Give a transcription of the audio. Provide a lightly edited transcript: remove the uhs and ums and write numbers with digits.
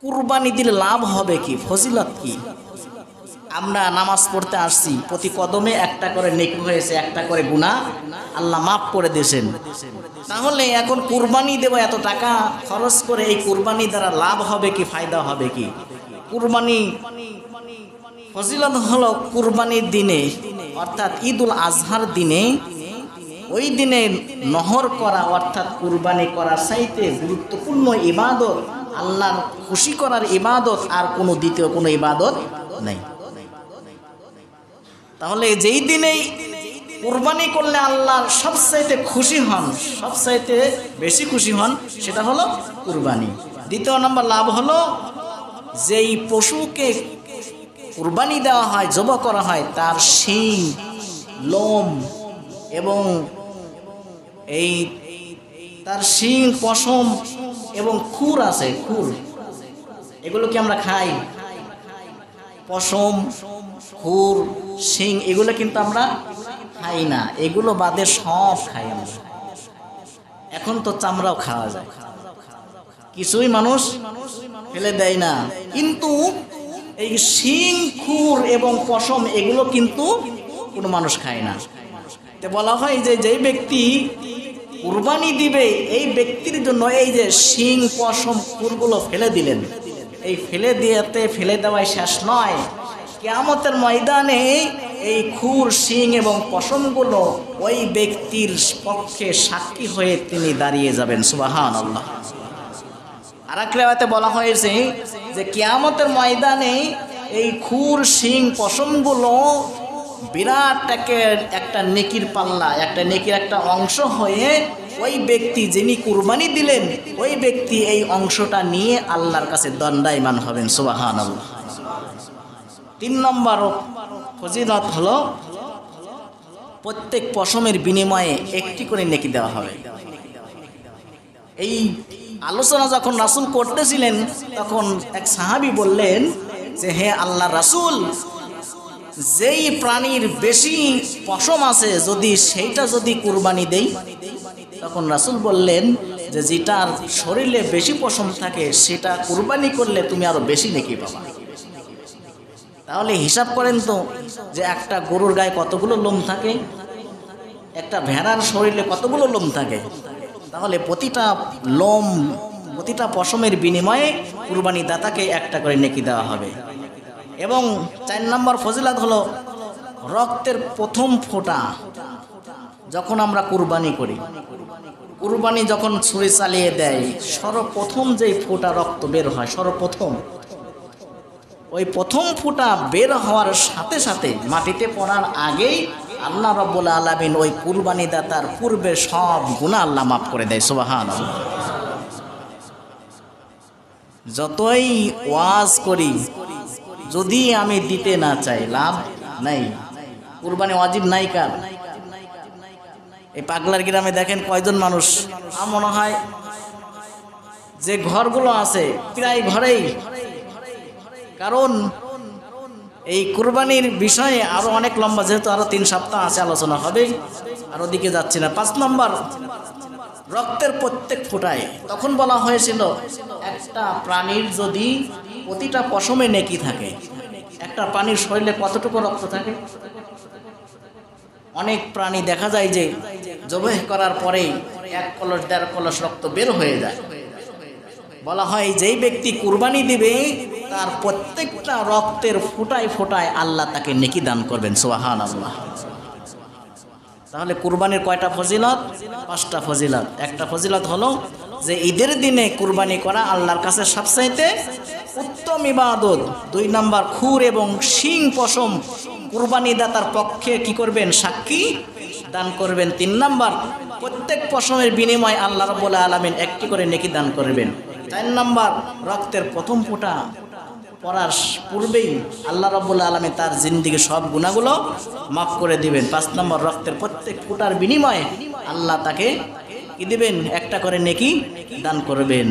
কুরবানি দিলে লাভ হবে কি, ফজিলত কি? আমরা নামাজ পড়তে আসছি, প্রতি কদমে একটা করে নেকি হয়েছে, একটা করে গুনাহ আল্লাহ মাফ করে দিয়েছেন। তাহলে এখন কুরবানি দেব, এত টাকা খরচ করে এই কুরবানি দ্বারা লাভ হবে কি, ফায়দা হবে কি? কুরবানি ফজিলত হলো কুরবানির দিনে, অর্থাৎ ঈদুল আজহার দিনে, ওই দিনে নহর করা অর্থাৎ কুরবানি করার চাইতে গুরুত্বপূর্ণ ইবাদত, আল্লাহর খুশি করার ইবাদত আর কোনো দ্বিতীয় কোনো ইবাদত নেই। তাহলে যেই দিনেই কুরবানি করলে আল্লাহর সবচাইতে খুশি হন, সবচাইতে বেশি খুশি হন, সেটা হলো কুরবানি। দ্বিতীয় নম্বর লাভ হলো যেই পশুকে কুরবানি দেওয়া হয়, জবাই করা হয়, তার শিং, লোম এবং এই তার শিং, পশম এবং খুর আছে, খুর, এগুলো কি আমরা খাই? পশম, খুর, শিং এগুলো কিন্তু আমরা খাই না, এগুলো বাদে সব খাই আমরা। এখন তো চামড়াও খাওয়া যায়, কিছুই মানুষ ফেলে দেয় না, কিন্তু এই শিং, খুর এবং পশম এগুলো কিন্তু কোনো মানুষ খায় না। তো বলা হয় যে যেই ব্যক্তি কুরবানি দিবে, এই ব্যক্তির জন্য এই যে শিং, পশম, খুরগুলো ফেলে দিলেন, এই ফেলে দেওয়াই শেষ নয়, কিয়ামতের ময়দানে এই খুর, শিং এবং পশমগুলো ওই ব্যক্তির পক্ষে সাক্ষী হয়ে তিনি দাঁড়িয়ে যাবেন। সুবহানাল্লাহ। আরেক riwayate বলা হয়েছে যে কিয়ামতের ময়দানে এই খুর, শিং, পশমগুলো বিরাট একটা নেকির পাল্লা, একটা নেকির একটা অংশ হয়ে ওই ব্যক্তি যিনি কুরবানি দিলেন, ওই ব্যক্তি এই অংশটা নিয়ে আল্লাহর কাছে দণ্ডায়মান হবেন। সুবহানাল্লাহ। 3 নম্বর ফজিলত হলো প্রত্যেক পশমের বিনিময়ে একটি করে নেকি দেওয়া হবে। এই আলোচনা যখন রাসূল করতেছিলেন, তখন এক সাহাবী বললেন যে হে আল্লাহর রাসূল, যেই প্রাণীর বেশি পশম আছে সেইটা যদি কুরবানি দেই, তখন রাসূল বললেন যে যেটার শরীরে বেশি পশম থাকে সেটা কুরবানি করলে তুমি আরো বেশি নেকি পাবা। তাহলে হিসাব করেন তো যে একটা গরুর গায়ে কতগুলো লোম থাকে, একটা ভেড়ার শরীরে কতগুলো লোম থাকে, তাহলে প্রতিটা লোম, প্রতিটা পশমের বিনিময়ে কুরবানি দাতাকে একটা করে নেকি দেওয়া হবে। এবং 4 নম্বর ফজিলত হলো রক্তের প্রথম ফোঁটা যখন আমরা কুরবানি করি, কুরবানি যখন ছুরি চালিয়ে দেয়, সর্বপ্রথম যেই ফোঁটা রক্ত বের হয়, সর্বপ্রথম ওই প্রথম ফোঁটা বের হওয়ার সাথে সাথে মাটিতে পড়ার আগেই আল্লাহ রাব্বুল আলামিন ওই কুরবানি দাতার পূর্বে সব গুনাহ আল্লাহ মাফ করে দেয়। সুবহানাল্লাহ। যতই ওয়াজ করি, যদি আমি দিতে না চাই, লাভ নাই। কুরবানি ওয়াজিব নাই কার? এই পাগলার গ্রামে দেখেন কয়জন মানুষ, আমার মনে হয় যে ঘরগুলো আছে প্রায় ঘরেই, কারণ এই কুরবানির বিষয়ে আরো অনেক লম্বা, যেহেতু আরো 3 সপ্তাহ আছে, আলোচনা হবে, আর ওদিকে যাচ্ছি না। 5 নম্বর রক্তের প্রত্যেক ফোঁটায়, তখন বলা হয়েছিল একটা প্রাণীর যদি প্রতিটা পশমে নেকি থাকে, একটা প্রাণীর শরীরে কতটুকু রক্ত থাকে? অনেক প্রাণী দেখা যায় যে জবাই করার পরেই 1 কলস 1.5 কলস রক্ত বের হয়ে যায়। বলা হয় যেই ব্যক্তি কুরবানি দিবে তার প্রত্যেকটা রক্তের ফোঁটায় ফোঁটায় আল্লাহ তাকে নেকি দান করবেন। সুবহানাল্লাহ। তাহলে কুরবানির কয়টা ফজিলত? 5টা ফজিলত। একটা ফজিলত হলো যে ঈদের দিনে কুরবানি করা আল্লাহর কাছে সবচাইতে উত্তম ইবাদত। 2 নম্বর খুর এবং শিং, পশম কুরবানি দাতার পক্ষে কি করবেন? সাক্ষী দান করবেন। 3 নম্বর প্রত্যেক পশমের বিনিময়ে আল্লাহ রাব্বুল আলামিন একটি করে নেকি দান করবেন। 4 নম্বর রক্তের প্রথম ফোঁটা পড়ার পূর্বেই আল্লাহ রাব্বুল আলামিন তার জিন্দেগীর সব গুনাহগুলো মাফ করে দিবেন। 5 নম্বর রক্তের প্রত্যেক ফোঁটার বিনিময়ে আল্লাহ তাকে কি দিবেন? একটা করে নেকি দান করবেন।